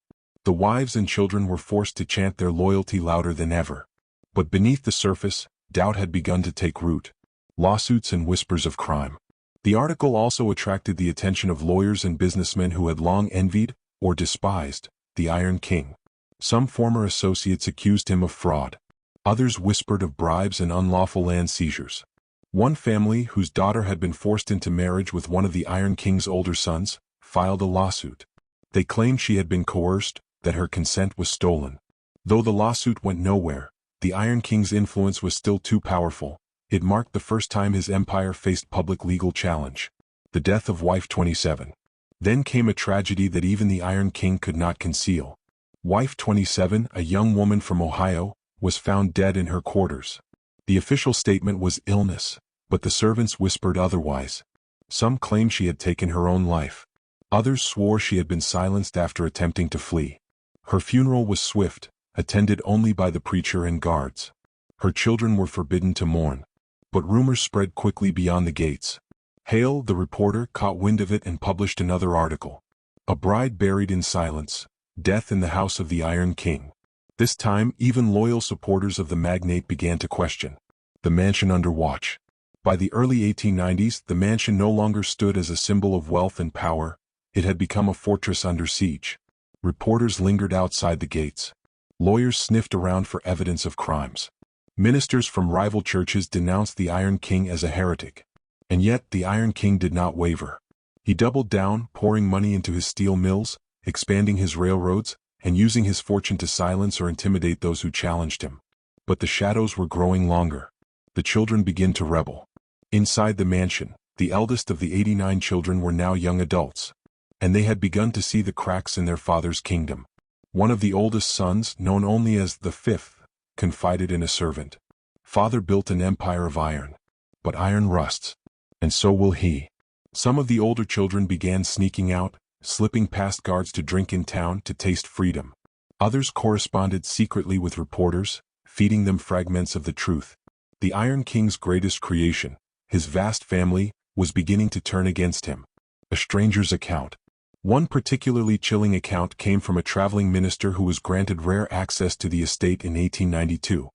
The wives and children were forced to chant their loyalty louder than ever. But beneath the surface, doubt had begun to take root. Lawsuits and whispers of crime. The article also attracted the attention of lawyers and businessmen who had long envied, or despised, the Iron King. Some former associates accused him of fraud. Others whispered of bribes and unlawful land seizures. One family, whose daughter had been forced into marriage with one of the Iron King's older sons, filed a lawsuit. They claimed she had been coerced, that her consent was stolen. Though the lawsuit went nowhere, the Iron King's influence was still too powerful. It marked the first time his empire faced public legal challenge. The death of wife 27. Then came a tragedy that even the Iron King could not conceal. Wife 27, a young woman from Ohio, was found dead in her quarters. The official statement was illness, but the servants whispered otherwise. Some claimed she had taken her own life. Others swore she had been silenced after attempting to flee. Her funeral was swift, attended only by the preacher and guards. Her children were forbidden to mourn. But rumors spread quickly beyond the gates. Hale, the reporter, caught wind of it and published another article. A bride buried in silence. Death in the house of the Iron King. This time, even loyal supporters of the magnate began to question. The mansion under watch. By the early 1890s, the mansion no longer stood as a symbol of wealth and power. It had become a fortress under siege. Reporters lingered outside the gates. Lawyers sniffed around for evidence of crimes. Ministers from rival churches denounced the Iron King as a heretic. And yet, the Iron King did not waver. He doubled down, pouring money into his steel mills, expanding his railroads, and using his fortune to silence or intimidate those who challenged him. But the shadows were growing longer. The children began to rebel. Inside the mansion, the eldest of the 89 children were now young adults. And they had begun to see the cracks in their father's kingdom. One of the oldest sons, known only as the fifth, confided in a servant. "Father built an empire of iron. But iron rusts. And so will he." Some of the older children began sneaking out, slipping past guards to drink in town to taste freedom. Others corresponded secretly with reporters, feeding them fragments of the truth. The Iron King's greatest creation, his vast family, was beginning to turn against him. A stranger's account. One particularly chilling account came from a traveling minister who was granted rare access to the estate in 1892.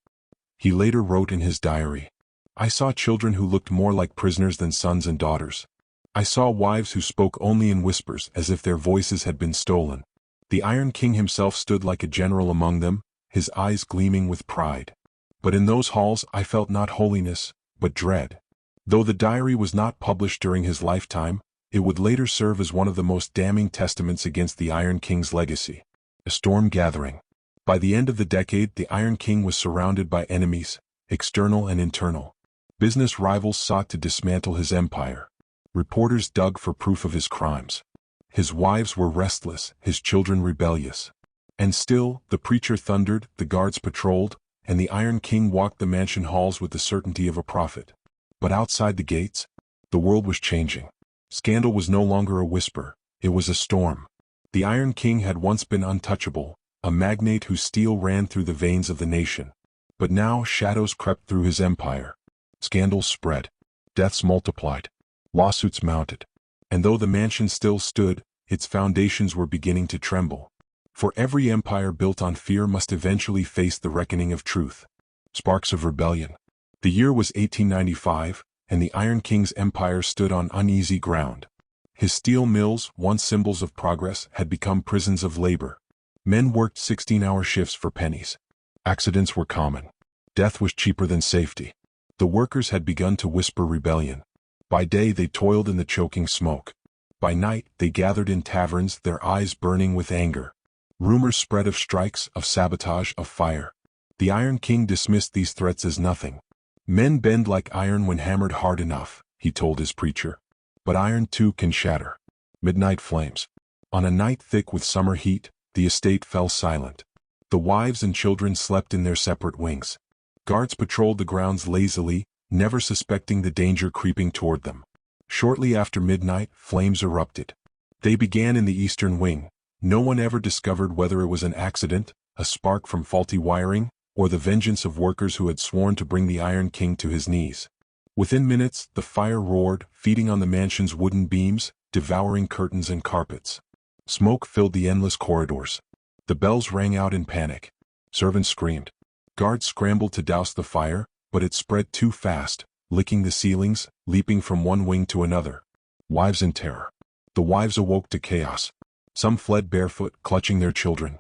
He later wrote in his diary, "I saw children who looked more like prisoners than sons and daughters. I saw wives who spoke only in whispers as if their voices had been stolen. The Iron King himself stood like a general among them, his eyes gleaming with pride. But in those halls I felt not holiness, but dread." Though the diary was not published during his lifetime, it would later serve as one of the most damning testaments against the Iron King's legacy. A storm gathering. By the end of the decade, the Iron King was surrounded by enemies, external and internal. Business rivals sought to dismantle his empire. Reporters dug for proof of his crimes. His wives were restless, his children rebellious. And still, the preacher thundered, the guards patrolled, and the Iron King walked the mansion halls with the certainty of a prophet. But outside the gates, the world was changing. Scandal was no longer a whisper, it was a storm. The Iron King had once been untouchable, a magnate whose steel ran through the veins of the nation. But now shadows crept through his empire. Scandals spread. Deaths multiplied. Lawsuits mounted. And though the mansion still stood, its foundations were beginning to tremble. For every empire built on fear must eventually face the reckoning of truth. Sparks of rebellion. The year was 1895, and the Iron King's empire stood on uneasy ground. His steel mills, once symbols of progress, had become prisons of labor. Men worked 16-hour shifts for pennies. Accidents were common. Death was cheaper than safety. The workers had begun to whisper rebellion. By day they toiled in the choking smoke. By night they gathered in taverns, their eyes burning with anger. Rumors spread of strikes, of sabotage, of fire. The Iron King dismissed these threats as nothing. Men bend like iron when hammered hard enough, he told his preacher. But iron too can shatter. Midnight flames. On a night thick with summer heat, the estate fell silent. The wives and children slept in their separate wings. Guards patrolled the grounds lazily, never suspecting the danger creeping toward them. Shortly after midnight, flames erupted. They began in the eastern wing. No one ever discovered whether it was an accident, a spark from faulty wiring, or the vengeance of workers who had sworn to bring the Iron King to his knees. Within minutes, the fire roared, feeding on the mansion's wooden beams, devouring curtains and carpets. Smoke filled the endless corridors. The bells rang out in panic. Servants screamed. Guards scrambled to douse the fire, but it spread too fast, licking the ceilings, leaping from one wing to another. Wives in terror. The wives awoke to chaos. Some fled barefoot, clutching their children.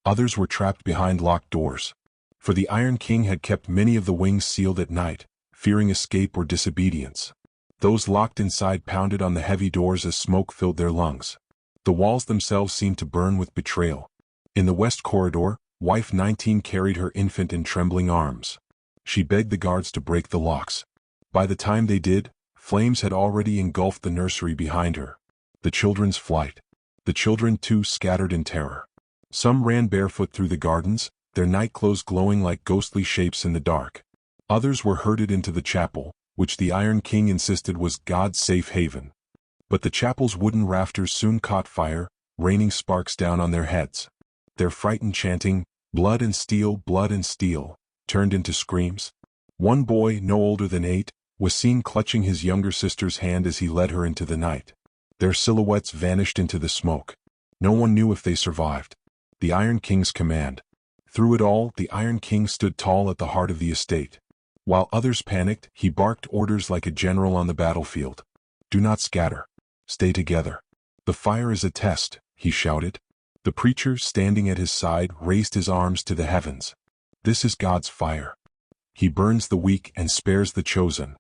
Others were trapped behind locked doors. For the Iron King had kept many of the wings sealed at night, fearing escape or disobedience. Those locked inside pounded on the heavy doors as smoke filled their lungs. The walls themselves seemed to burn with betrayal. In the west corridor, wife 19 carried her infant in trembling arms. She begged the guards to break the locks. By the time they did, flames had already engulfed the nursery behind her. The children's flight. The children too scattered in terror. Some ran barefoot through the gardens, their nightclothes glowing like ghostly shapes in the dark. Others were herded into the chapel, which the Iron King insisted was God's safe haven. But the chapel's wooden rafters soon caught fire, raining sparks down on their heads. Their frightened chanting, blood and steel, turned into screams. One boy, no older than 8, was seen clutching his younger sister's hand as he led her into the night. Their silhouettes vanished into the smoke. No one knew if they survived. The Iron King's command. Through it all, the Iron King stood tall at the heart of the estate. While others panicked, he barked orders like a general on the battlefield. Do not scatter. Stay together. The fire is a test, he shouted. The preacher, standing at his side, raised his arms to the heavens. This is God's fire. He burns the weak and spares the chosen.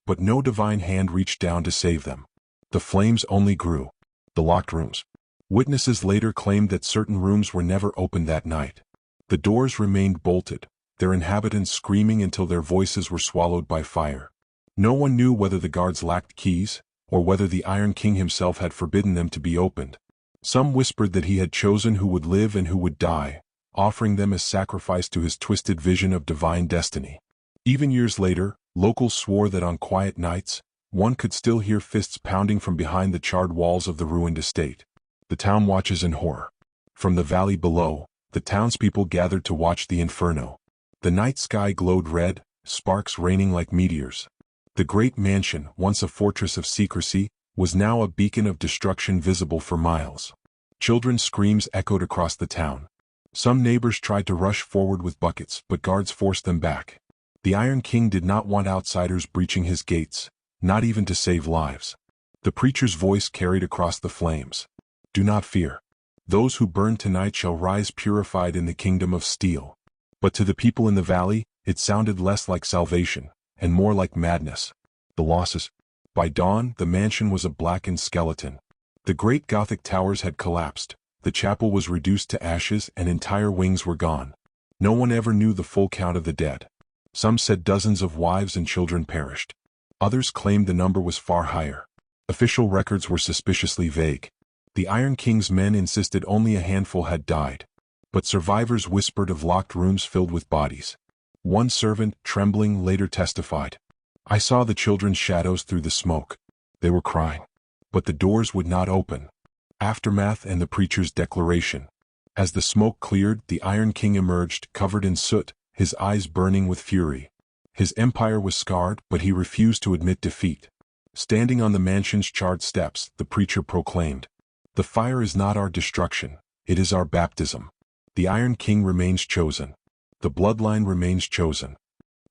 But no divine hand reached down to save them. The flames only grew. The locked rooms. Witnesses later claimed that certain rooms were never opened that night. The doors remained bolted, their inhabitants screaming until their voices were swallowed by fire. No one knew whether the guards lacked keys, or whether the Iron King himself had forbidden them to be opened. Some whispered that he had chosen who would live and who would die, offering them as sacrifice to his twisted vision of divine destiny. Even years later, locals swore that on quiet nights, one could still hear fists pounding from behind the charred walls of the ruined estate. The town watches in horror. From the valley below, the townspeople gathered to watch the inferno. The night sky glowed red, sparks raining like meteors. The great mansion, once a fortress of secrecy, was now a beacon of destruction visible for miles. Children's screams echoed across the town. Some neighbors tried to rush forward with buckets, but guards forced them back. The Iron King did not want outsiders breaching his gates, not even to save lives. The preacher's voice carried across the flames. Do not fear. Those who burn tonight shall rise purified in the kingdom of steel. But to the people in the valley, it sounded less like salvation, and more like madness. The losses. By dawn, the mansion was a blackened skeleton. The great Gothic towers had collapsed, the chapel was reduced to ashes, and entire wings were gone. No one ever knew the full count of the dead. Some said dozens of wives and children perished. Others claimed the number was far higher. Official records were suspiciously vague. The Iron King's men insisted only a handful had died. But survivors whispered of locked rooms filled with bodies. One servant, trembling, later testified. I saw the children's shadows through the smoke. They were crying. But the doors would not open. Aftermath and the preacher's declaration. As the smoke cleared, the Iron King emerged, covered in soot, his eyes burning with fury. His empire was scarred, but he refused to admit defeat. Standing on the mansion's charred steps, the preacher proclaimed, The fire is not our destruction, it is our baptism. The Iron King remains chosen. The bloodline remains chosen.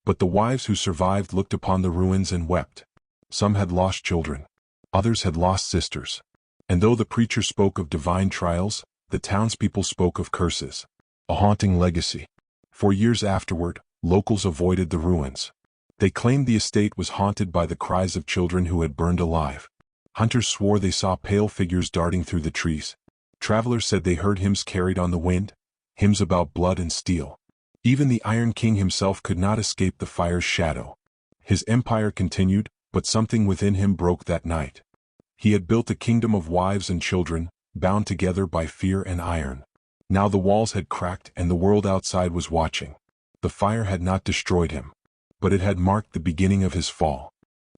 But the wives who survived looked upon the ruins and wept. Some had lost children. Others had lost sisters. And though the preacher spoke of divine trials, the townspeople spoke of curses. A haunting legacy. For years afterward, locals avoided the ruins. They claimed the estate was haunted by the cries of children who had burned alive. Hunters swore they saw pale figures darting through the trees. Travelers said they heard hymns carried on the wind, hymns about blood and steel. Even the Iron King himself could not escape the fire's shadow. His empire continued, but something within him broke that night. He had built a kingdom of wives and children, bound together by fear and iron. Now the walls had cracked and the world outside was watching. The fire had not destroyed him, but it had marked the beginning of his fall.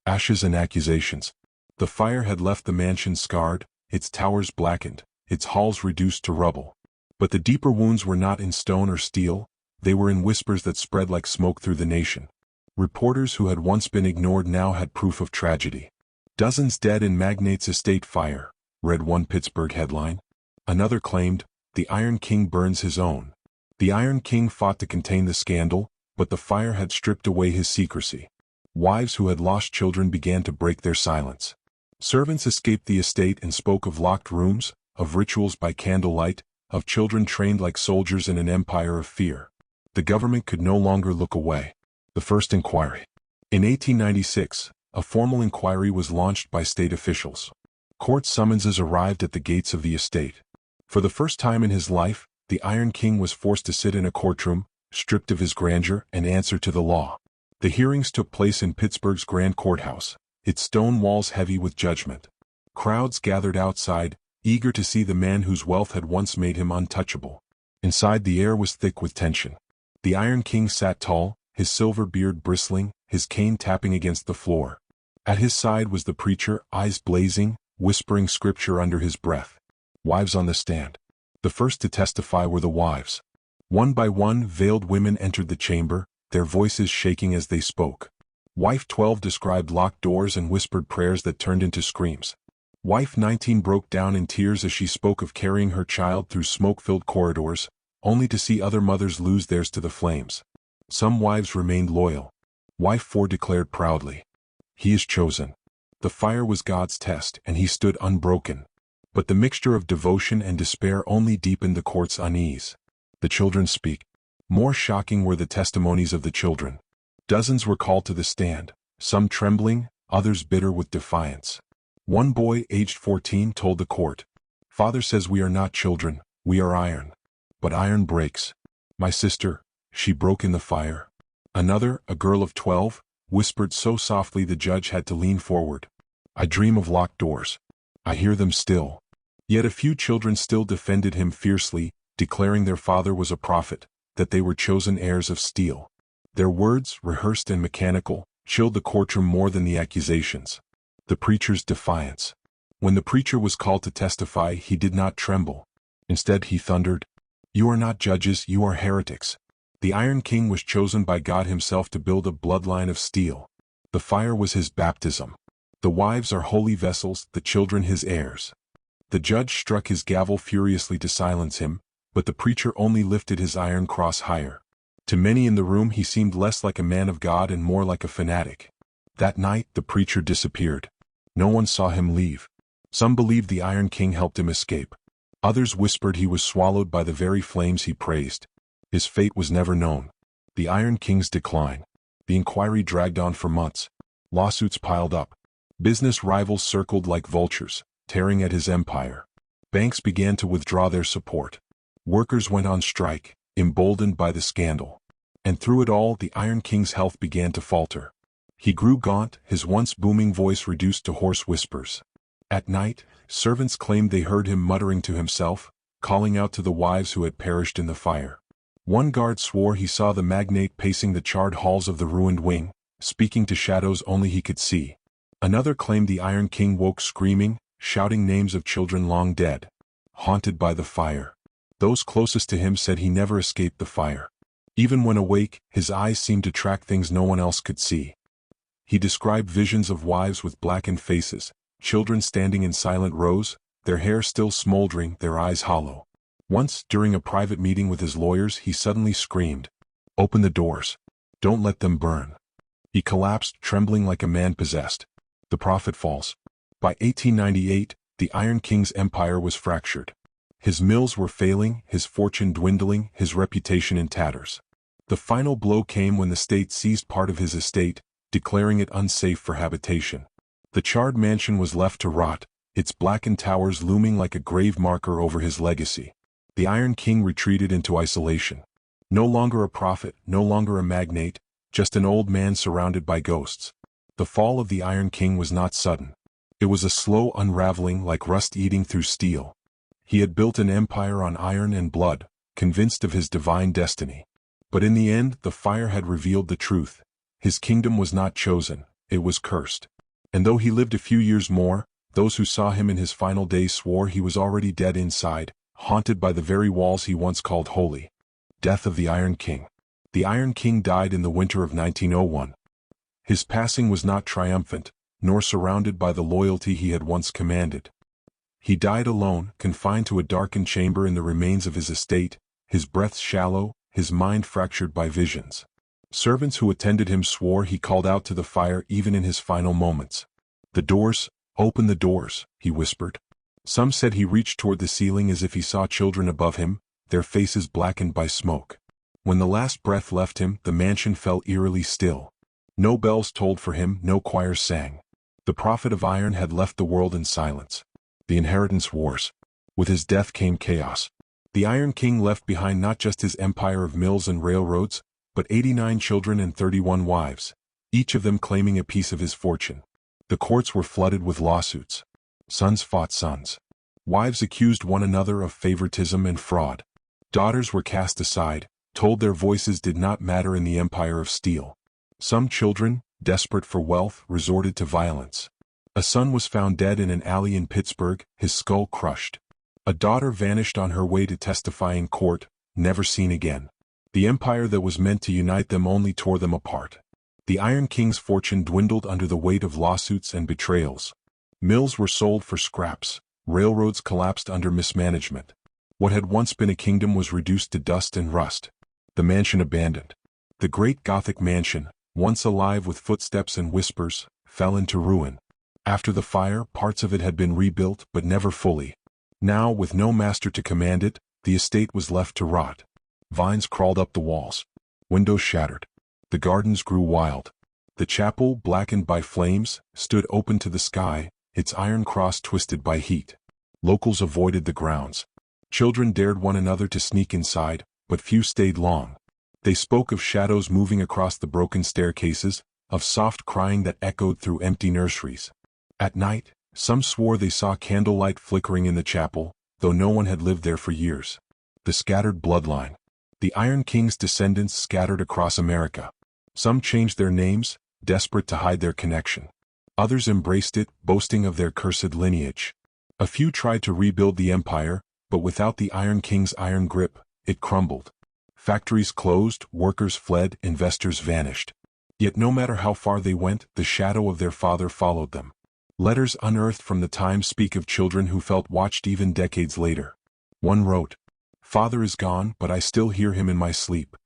Ashes and accusations. The fire had left the mansion scarred, its towers blackened, its halls reduced to rubble. But the deeper wounds were not in stone or steel, they were in whispers that spread like smoke through the nation. Reporters who had once been ignored now had proof of tragedy. "Dozens dead in magnate's estate fire," read one Pittsburgh headline. Another claimed, "The Iron King burns his own." The Iron King fought to contain the scandal, but the fire had stripped away his secrecy. Wives who had lost children began to break their silence. Servants escaped the estate and spoke of locked rooms, of rituals by candlelight, of children trained like soldiers in an empire of fear. The government could no longer look away. The first inquiry. In 1896, a formal inquiry was launched by state officials. Court summonses arrived at the gates of the estate. For the first time in his life, the Iron King was forced to sit in a courtroom, stripped of his grandeur, and answer to the law. The hearings took place in Pittsburgh's Grand Courthouse, its stone walls heavy with judgment. Crowds gathered outside, eager to see the man whose wealth had once made him untouchable. Inside the air was thick with tension. The Iron King sat tall, his silver beard bristling, his cane tapping against the floor. At his side was the preacher, eyes blazing, whispering scripture under his breath. Wives on the stand. The first to testify were the wives. One by one, veiled women entered the chamber, their voices shaking as they spoke. Wife 12 described locked doors and whispered prayers that turned into screams. Wife 19 broke down in tears as she spoke of carrying her child through smoke-filled corridors, only to see other mothers lose theirs to the flames. Some wives remained loyal. Wife 4 declared proudly, "He is chosen." The fire was God's test, and he stood unbroken. But the mixture of devotion and despair only deepened the court's unease. The children speak. More shocking were the testimonies of the children. Dozens were called to the stand, some trembling, others bitter with defiance. One boy, aged 14, told the court, "Father says we are not children, we are iron. But iron breaks. My sister, she broke in the fire." Another, a girl of 12, whispered so softly the judge had to lean forward, "I dream of locked doors. I hear them still." Yet a few children still defended him fiercely, declaring their father was a prophet, that they were chosen heirs of steel. Their words, rehearsed and mechanical, chilled the courtroom more than the accusations. The preacher's defiance. When the preacher was called to testify, he did not tremble. Instead he thundered, "You are not judges, you are heretics." The Iron King was chosen by God himself to build a bloodline of steel. The fire was his baptism. The wives are holy vessels, the children his heirs. The judge struck his gavel furiously to silence him, but the preacher only lifted his iron cross higher. To many in the room he seemed less like a man of God and more like a fanatic. That night the preacher disappeared. No one saw him leave. Some believed the Iron King helped him escape. Others whispered he was swallowed by the very flames he praised. His fate was never known. The Iron King's decline. The inquiry dragged on for months. Lawsuits piled up. Business rivals circled like vultures, tearing at his empire. Banks began to withdraw their support. Workers went on strike, emboldened by the scandal. And through it all, the Iron King's health began to falter. He grew gaunt, his once booming voice reduced to hoarse whispers. At night, servants claimed they heard him muttering to himself, calling out to the wives who had perished in the fire. One guard swore he saw the magnate pacing the charred halls of the ruined wing, speaking to shadows only he could see. Another claimed the Iron King woke screaming, shouting names of children long dead. Haunted by the fire. Those closest to him said he never escaped the fire. Even when awake, his eyes seemed to track things no one else could see. He described visions of wives with blackened faces, children standing in silent rows, their hair still smoldering, their eyes hollow. Once, during a private meeting with his lawyers, he suddenly screamed, "Open the doors. Don't let them burn." He collapsed, trembling like a man possessed. The prophet falls. By 1898, the Iron King's empire was fractured. His mills were failing, his fortune dwindling, his reputation in tatters. The final blow came when the state seized part of his estate, declaring it unsafe for habitation. The charred mansion was left to rot, its blackened towers looming like a grave marker over his legacy. The Iron King retreated into isolation. No longer a prophet, no longer a magnate, just an old man surrounded by ghosts. The fall of the Iron King was not sudden. It was a slow unraveling, like rust eating through steel. He had built an empire on iron and blood, convinced of his divine destiny. But in the end, the fire had revealed the truth. His kingdom was not chosen, it was cursed. And though he lived a few years more, those who saw him in his final days swore he was already dead inside, haunted by the very walls he once called holy. Death of the Iron King. The Iron King died in the winter of 1901. His passing was not triumphant, nor surrounded by the loyalty he had once commanded. He died alone, confined to a darkened chamber in the remains of his estate, his breath shallow, his mind fractured by visions. Servants who attended him swore he called out to the fire even in his final moments. "The doors, open the doors," he whispered. Some said he reached toward the ceiling as if he saw children above him, their faces blackened by smoke. When the last breath left him, the mansion fell eerily still. No bells tolled for him, no choirs sang. The prophet of iron had left the world in silence. The inheritance wars. With his death came chaos. The Iron King left behind not just his empire of mills and railroads, but 89 children and 31 wives, each of them claiming a piece of his fortune. The courts were flooded with lawsuits. Sons fought sons. Wives accused one another of favoritism and fraud. Daughters were cast aside, told their voices did not matter in the empire of steel. Some children, desperate for wealth, resorted to violence. A son was found dead in an alley in Pittsburgh, his skull crushed. A daughter vanished on her way to testify in court, never seen again. The empire that was meant to unite them only tore them apart. The Iron King's fortune dwindled under the weight of lawsuits and betrayals. Mills were sold for scraps, railroads collapsed under mismanagement. What had once been a kingdom was reduced to dust and rust. The mansion abandoned. The great Gothic mansion, once alive with footsteps and whispers, fell into ruin. After the fire, parts of it had been rebuilt, but never fully. Now, with no master to command it, the estate was left to rot. Vines crawled up the walls. Windows shattered. The gardens grew wild. The chapel, blackened by flames, stood open to the sky, its iron cross twisted by heat. Locals avoided the grounds. Children dared one another to sneak inside, but few stayed long. They spoke of shadows moving across the broken staircases, of soft crying that echoed through empty nurseries. At night, some swore they saw candlelight flickering in the chapel, though no one had lived there for years. The scattered bloodline. The Iron King's descendants scattered across America. Some changed their names, desperate to hide their connection. Others embraced it, boasting of their cursed lineage. A few tried to rebuild the empire, but without the Iron King's iron grip, it crumbled. Factories closed, workers fled, investors vanished. Yet no matter how far they went, the shadow of their father followed them. Letters unearthed from the time speak of children who felt watched even decades later. One wrote, "Father is gone, but I still hear him in my sleep.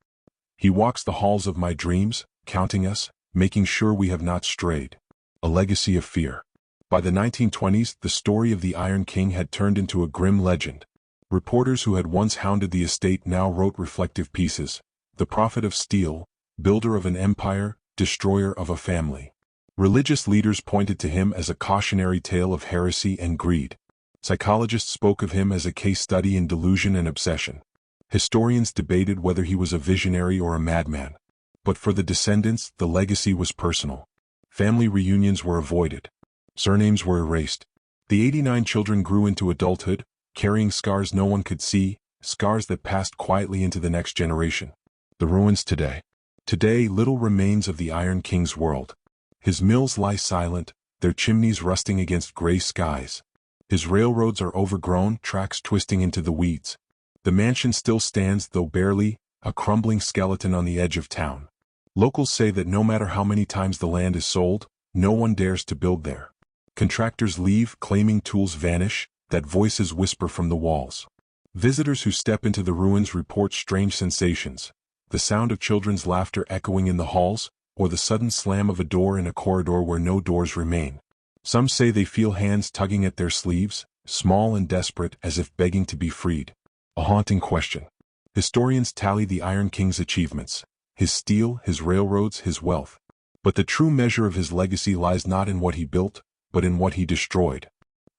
He walks the halls of my dreams, counting us, making sure we have not strayed." A legacy of fear. By the 1920s, the story of the Iron King had turned into a grim legend. Reporters who had once hounded the estate now wrote reflective pieces. The prophet of steel, builder of an empire, destroyer of a family. Religious leaders pointed to him as a cautionary tale of heresy and greed. Psychologists spoke of him as a case study in delusion and obsession. Historians debated whether he was a visionary or a madman. But for the descendants, the legacy was personal. Family reunions were avoided. Surnames were erased. The 89 children grew into adulthood, carrying scars no one could see, scars that passed quietly into the next generation. The ruins today. Today, little remains of the Iron King's world. His mills lie silent, their chimneys rusting against gray skies. His railroads are overgrown, tracks twisting into the weeds. The mansion still stands, though barely, a crumbling skeleton on the edge of town. Locals say that no matter how many times the land is sold, no one dares to build there. Contractors leave, claiming tools vanish, that voices whisper from the walls. Visitors who step into the ruins report strange sensations, the sound of children's laughter echoing in the halls, or the sudden slam of a door in a corridor where no doors remain. Some say they feel hands tugging at their sleeves, small and desperate as if begging to be freed. A haunting question. Historians tally the Iron King's achievements, his steel, his railroads, his wealth. But the true measure of his legacy lies not in what he built, but in what he destroyed.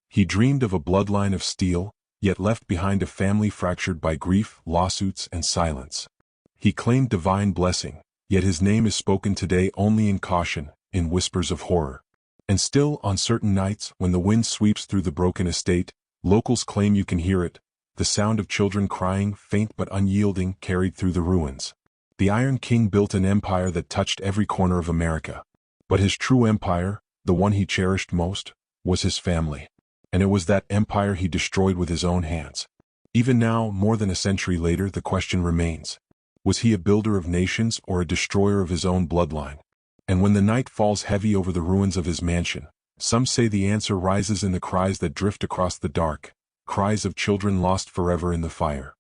He dreamed of a bloodline of steel, yet left behind a family fractured by grief, lawsuits, and silence. He claimed divine blessing, yet his name is spoken today only in caution, in whispers of horror. And still, on certain nights, when the wind sweeps through the broken estate, locals claim you can hear it, the sound of children crying, faint but unyielding, carried through the ruins. The Iron King built an empire that touched every corner of America. But his true empire, the one he cherished most, was his family. And it was that empire he destroyed with his own hands. Even now, more than a century later, the question remains. Was he a builder of nations or a destroyer of his own bloodline? And when the night falls heavy over the ruins of his mansion, some say the answer rises in the cries that drift across the dark, cries of children lost forever in the fire.